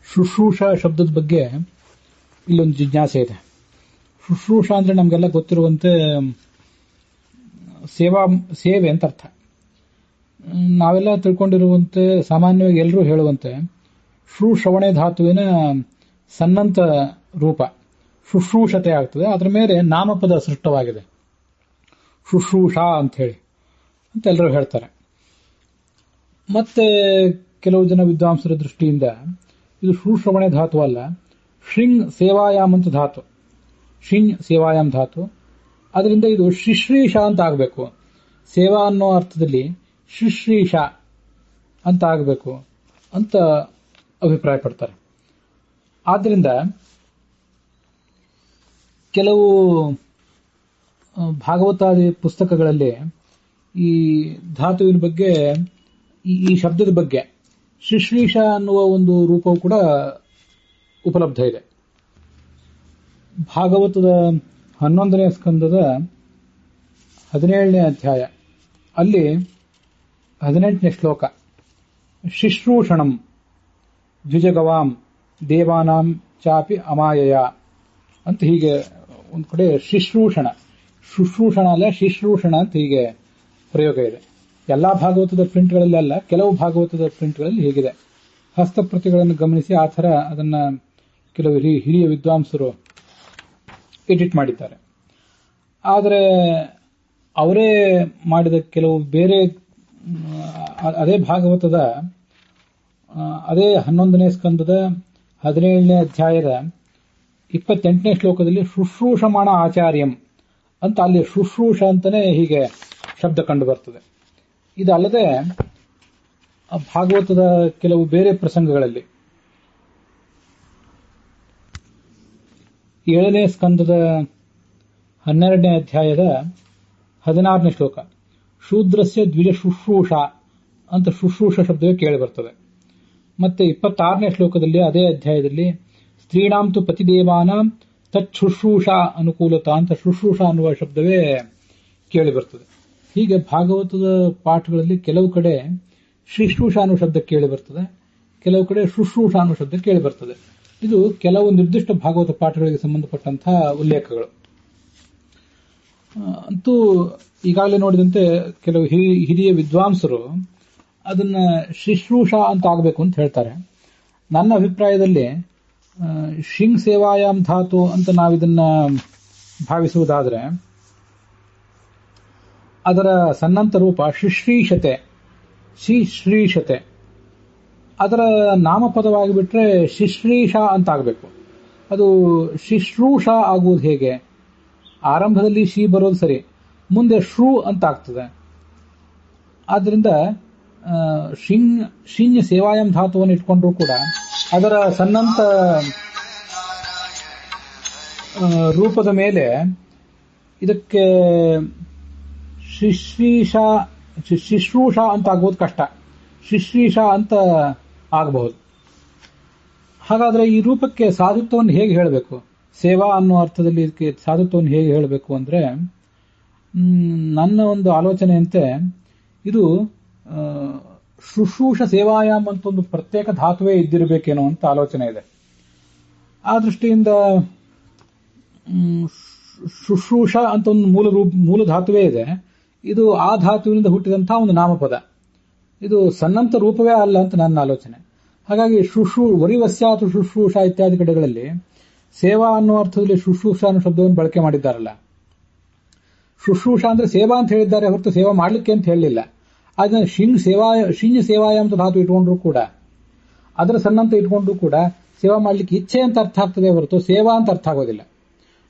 ಶುಶ್ರೂಷ ಶಬ್ದದ ಬಗ್ಗೆ ಇಲ್ಲೊಂದು ಜಿಜ್ಞಾಸೆ ಇದೆ. ಶುಶ್ರೂಷ ಅಂದ್ರೆ ನಮಗೆಲ್ಲ ಗೊತ್ತಿರುವಂತೆ ಸೇವೆ ಅಂತ ಅರ್ಥ. ನಾವೆಲ್ಲ ತಿಳ್ಕೊಂಡಿರುವಂತೆ, ಸಾಮಾನ್ಯವಾಗಿ ಎಲ್ಲರೂ ಹೇಳುವಂತೆ, ಶ್ರೂಶ್ರವಣೆ ಧಾತುವಿನ ಸನ್ನಂತ ರೂಪ ಶುಶ್ರೂಷತೆ ಆಗ್ತದೆ. ಅದರ ಮೇಲೆ ನಾಮಪದ ಸೃಷ್ಟವಾಗಿದೆ, ಶುಶ್ರೂಷಾ ಅಂತ ಹೇಳಿ ಅಂತ ಎಲ್ಲರೂ ಹೇಳ್ತಾರೆ. ಮತ್ತೆ ಕೆಲವು ಜನ ವಿದ್ವಾಂಸರ ದೃಷ್ಟಿಯಿಂದ ಇದು ಶ್ರೂಶ್ರವಣೆ ಧಾತು ಅಲ್ಲ, ಶಿಂಗ್ ಸೇವಾಯಾಮ್ ಅಂತ ಧಾತು, ಶಿಂಗ್ ಸೇವಾಯಾಮ್ ಧಾತು. ಅದರಿಂದ ಇದು ಶಿಶ್ರೀಷ ಅಂತ ಆಗಬೇಕು, ಸೇವಾ ಅನ್ನೋ ಅರ್ಥದಲ್ಲಿ ಶಿಶ್ರೀಷ ಅಂತ ಆಗಬೇಕು ಅಂತ ಅಭಿಪ್ರಾಯ ಪಡ್ತಾರೆ. ಆದ್ದರಿಂದ ಕೆಲವು ಭಾಗವತಾದಿ ಪುಸ್ತಕಗಳಲ್ಲಿ ಈ ಧಾತುವಿನ ಬಗ್ಗೆ, ಈ ಶಬ್ದದ ಬಗ್ಗೆ ಶಿಶ್ರೀಷ ಅನ್ನುವ ಒಂದು ರೂಪವು ಕೂಡ ಉಪಲಬ್ಧ ಇದೆ. ಭಾಗವತದ 11ನೇ ಸ್ಕಂದದ 17ನೇ ಅಧ್ಯಾಯ ಅಲ್ಲಿ 18ನೇ ಶ್ಲೋಕ, ಶಿಶ್ರೂಷಣಂ ದ್ವಿಜಗವಾಂ ದೇವಾನಾಂ ಚಾಪಿ ಅಮಾಯಯ ಅಂತ ಹೀಗೆ ಒಂದು ಕಡೆ ಶುಶ್ರೂಷಣ ಅಲ್ಲ ಶಿಶ್ರೂಷಣ ಅಂತ ಹೀಗೆ ಪ್ರಯೋಗ ಇದೆ. ಎಲ್ಲಾ ಭಾಗವತದ ಪ್ರಿಂಟ್ಗಳಲ್ಲಿ ಅಲ್ಲ, ಕೆಲವು ಭಾಗವತದ ಪ್ರಿಂಟ್ಗಳಲ್ಲಿ ಹೀಗಿದೆ. ಹಸ್ತಪ್ರತಿಗಳನ್ನು ಗಮನಿಸಿ ಆ ಥರ ಅದನ್ನ ಕೆಲವು ಹಿರಿಯ ವಿದ್ವಾಂಸರು ಎಡಿಟ್ ಮಾಡಿದ್ದಾರೆ. ಆದರೆ ಅವರೇ ಮಾಡಿದ ಕೆಲವು ಬೇರೆ ಅದೇ ಭಾಗವತದ ಅದೇ 11ನೇ ಸ್ಕಂದದ 17ನೇ ಅಧ್ಯಾಯದ 28ನೇ ಶ್ಲೋಕದಲ್ಲಿ ಶುಶ್ರೂಷಮಾಣ ಆಚಾರ್ಯಂ ಅಂತ ಅಲ್ಲಿ ಶುಶ್ರೂಷ ಅಂತಾನೆ ಹೀಗೆ ಶಬ್ದ ಕಂಡು ಬರ್ತದೆ. ಇದಲ್ಲದೆ ಭಾಗವತದ ಕೆಲವು ಬೇರೆ ಪ್ರಸಂಗಗಳಲ್ಲಿ 7ನೇ ಸ್ಕಂದದ 12ನೇ ಅಧ್ಯಾಯದ 16ನೇ ಶ್ಲೋಕ, ಶೂದ್ರಸ್ಯ ದ್ವಿಜ ಶುಶ್ರೂಷ ಅಂತ ಶುಶ್ರೂಷ ಶಬ್ದವೇ ಕೇಳಿ ಬರ್ತದೆ. ಮತ್ತೆ 26ನೇ ಶ್ಲೋಕದಲ್ಲಿ ಅದೇ ಅಧ್ಯಾಯದಲ್ಲಿ ಸ್ತ್ರೀಣಾಂತು ಪತಿದೇವಾನಾಂ ತಚ್ಛುಶ್ರೂಷಾ ಅನುಕೂಲತಾ ಅಂತ ಶುಶ್ರೂಷ ಅನ್ನುವ ಶಬ್ದವೇ ಕೇಳಿ ಬರ್ತದೆ. ಹೀಗೆ ಭಾಗವತದ ಪಾಠಗಳಲ್ಲಿ ಕೆಲವು ಕಡೆ ಶುಶ್ರೂಷ ಅನ್ನೋ ಶಬ್ದ ಕೇಳಿ ಬರ್ತದೆ, ಕೆಲವು ಕಡೆ ಶುಶ್ರೂಷ ಅನ್ನೋ ಶಬ್ದ ಕೇಳಿ ಬರ್ತದೆ. ಇದು ಕೆಲವು ನಿರ್ದಿಷ್ಟ ಭಾಗವತ ಪಾಠಗಳಿಗೆ ಸಂಬಂಧಪಟ್ಟಂತಹ ಉಲ್ಲೇಖಗಳು. ಅಂತೂ ಈಗಾಗಲೇ ನೋಡಿದಂತೆ ಕೆಲವು ಹಿರಿಯ ವಿದ್ವಾಂಸರು ಅದನ್ನ ಶುಶ್ರೂಷ ಅಂತ ಆಗಬೇಕು ಅಂತ ಹೇಳ್ತಾರೆ. ನನ್ನ ಅಭಿಪ್ರಾಯದಲ್ಲಿ ಶಿಂಗ್ ಸೇವಾಯಾಮ್ ಧಾತು ಅಂತ ನಾವಿದನ್ನ ಭಾವಿಸುವುದಾದರೆ ಅದರ ಸನ್ನಂತ ರೂಪ ಶಿಶ್ರೀಷತೆ, ಅದರ ನಾಮಪದವಾಗಿ ಬಿಟ್ರೆ ಶಿಶ್ರೀಷ ಅಂತ ಆಗಬೇಕು. ಅದು ಶುಶ್ರೂಷ ಆಗುವುದು ಹೇಗೆ? ಆರಂಭದಲ್ಲಿ ಶಿ ಬರೋದು ಸರಿ, ಮುಂದೆ ಶ್ರೂ ಅಂತ ಆಗ್ತದೆ. ಆದ್ರಿಂದ ಶಿಂಗ್ ಸೇವಾಯಂ ಧಾತುವನ್ನು ಇಟ್ಕೊಂಡ್ರು ಕೂಡ ಅದರ ಸನ್ನಂತ ರೂಪದ ಮೇಲೆ ಇದಕ್ಕೆ ಶುಶ್ರೂಷ ಅಂತ ಆಗೋದು ಕಷ್ಟ, ಶುಶ್ರೀಷ ಅಂತ ಆಗಬಹುದು. ಹಾಗಾದ್ರೆ ಈ ರೂಪಕ್ಕೆ ಸಾಧುತ್ವವನ್ನು ಹೇಗೆ ಹೇಳಬೇಕು? ಸೇವಾ ಅನ್ನೋ ಅರ್ಥದಲ್ಲಿ ಇದಕ್ಕೆ ಸಾಧುತ್ವವನ್ನು ಹೇಗೆ ಹೇಳಬೇಕು ಅಂದ್ರೆ, ನನ್ನ ಒಂದು ಆಲೋಚನೆಯಂತೆ ಇದು ಶುಶ್ರೂಷ ಸೇವಾಯಾಮ್ ಅಂತ ಒಂದು ಪ್ರತ್ಯೇಕ ಧಾತುವೇ ಇದ್ದಿರಬೇಕೇನೋ ಅಂತ ಆಲೋಚನೆ ಇದೆ. ಆ ದೃಷ್ಟಿಯಿಂದ ಶುಶ್ರೂಷ ಅಂತ ಒಂದು ಮೂಲ ಧಾತುವೇ ಇದೆ. ಇದು ಆ ಧಾತುವಿನಿಂದ ಹುಟ್ಟಿದಂತಹ ಒಂದು ನಾಮಪದ. ಇದು ಸನ್ನಂತ ರೂಪವೇ ಅಲ್ಲ ಅಂತ ನನ್ನ ಆಲೋಚನೆ. ಹಾಗಾಗಿ ವರಿವಸ್ಯಾತು ಶುಶ್ರೂಷ ಇತ್ಯಾದಿ ಕಡೆಗಳಲ್ಲಿ ಸೇವಾ ಅನ್ನೋ ಅರ್ಥದಲ್ಲಿ ಶುಶ್ರೂಷ ಅನ್ನೋ ಶಬ್ದವನ್ನು ಬಳಕೆ ಮಾಡಿದ್ದಾರಲ್ಲ. ಶುಶ್ರೂಷ ಅಂದ್ರೆ ಸೇವಾ ಅಂತ ಹೇಳಿದ್ದಾರೆ ಹೊರತು ಸೇವಾ ಮಾಡ್ಲಿಕ್ಕೆ ಅಂತ ಹೇಳಲಿಲ್ಲ. ಅದನ್ನ ಶಿಂಗ್ ಸೇವಾಯ ಅಂತ ಧಾತು ಇಟ್ಕೊಂಡ್ರು ಕೂಡ, ಅದರ ಸನ್ನಂತ ಇಟ್ಕೊಂಡ್ರು ಕೂಡ ಸೇವಾ ಮಾಡ್ಲಿಕ್ಕೆ ಇಚ್ಛೆ ಅಂತ ಅರ್ಥ ಆಗ್ತದೆ ಹೊರತು ಸೇವಾ ಅಂತ ಅರ್ಥ ಆಗೋದಿಲ್ಲ.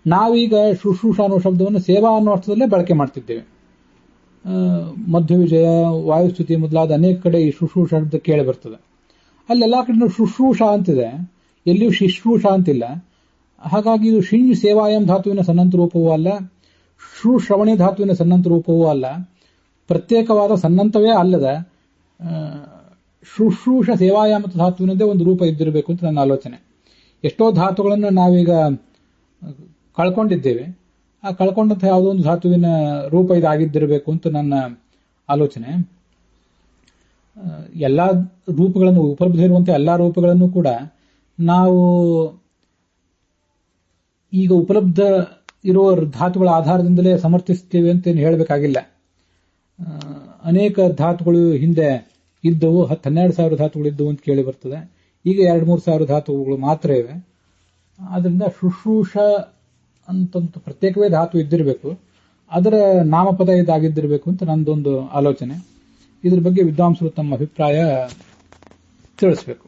ನಾವೀಗ ಶುಶ್ರೂಷ ಅನ್ನೋ ಶಬ್ದವನ್ನು ಸೇವಾ ಅನ್ನೋ ಅರ್ಥದಲ್ಲೇ ಬಳಕೆ ಮಾಡ್ತಿದ್ದೇವೆ. ಮಧ್ವವಿಜಯ, ವಾಯುಸ್ತುತಿ ಮೊದಲಾದ ಅನೇಕ ಕಡೆ ಈ ಶುಶ್ರೂಷ ಶಬ್ದ ಕೇಳಿ ಬರ್ತದೆ. ಅಲ್ಲೆಲ್ಲಾ ಕಡೆ ಶುಶ್ರೂಷ ಅಂತಿದೆ, ಎಲ್ಲಿಯೂ ಶುಶ್ರೂಷ ಅಂತಿಲ್ಲ. ಹಾಗಾಗಿ ಇದು ಶಿಂಗ್ ಸೇವಾಯಂ ಧಾತುವಿನ ಸನ್ನಂತ ರೂಪವೂ ಅಲ್ಲ, ಶ್ರವಣೆ ಧಾತುವಿನ ಸನ್ನಂತ ರೂಪವೂ ಅಲ್ಲ, ಪ್ರತ್ಯೇಕವಾದ ಸನ್ನಂತವೇ ಅಲ್ಲದ ಶುಶ್ರೂಷ ಸೇವಾಯಾಮ ಧಾತುವಿನದೇ ಒಂದು ರೂಪ ಇದ್ದಿರಬೇಕು ಅಂತ ನನ್ನ ಆಲೋಚನೆ. ಎಷ್ಟೋ ಧಾತುಗಳನ್ನು ನಾವೀಗ ಕಳ್ಕೊಂಡಿದ್ದೇವೆ. ಆ ಕಳ್ಕೊಂಡಂತಹ ಯಾವುದೋ ಒಂದು ಧಾತುವಿನ ರೂಪ ಇದಾಗಿದ್ದಿರಬೇಕು ಅಂತ ನನ್ನ ಆಲೋಚನೆ. ಎಲ್ಲಾ ರೂಪಗಳನ್ನು ಉಪಲಬ್ಧ ಇರುವಂತಹ ಎಲ್ಲಾ ರೂಪಗಳನ್ನು ಕೂಡ ನಾವು ಈಗ ಉಪಲಬ್ಧ ಇರುವ ಧಾತುಗಳ ಆಧಾರದಿಂದಲೇ ಸಮರ್ಥಿಸುತ್ತೇವೆ ಅಂತ ಏನು ಹೇಳಬೇಕಾಗಿಲ್ಲ. ಅನೇಕ ಧಾತುಗಳು ಹಿಂದೆ ಇದ್ದವು, 12,000 ಧಾತುಗಳು ಇದ್ದವು ಅಂತ ಕೇಳಿ ಬರ್ತದೆ. ಈಗ 2,000-3,000 ಧಾತುಗಳು ಮಾತ್ರ ಇವೆ. ಆದ್ರಿಂದ ಶುಶ್ರೂಷ ಅಂತಂತ ಪ್ರತ್ಯೇಕವೇ ಧಾತು ಇದ್ದಿರಬೇಕು, ಅದರ ನಾಮಪದ ಇದಾಗಿದ್ದಿರಬೇಕು ಅಂತ ನಂದೊಂದು ಆಲೋಚನೆ. ಇದ್ರ ಬಗ್ಗೆ ವಿದ್ವಾಂಸರು ತಮ್ಮ ಅಭಿಪ್ರಾಯ ತಿಳಿಸಬೇಕು.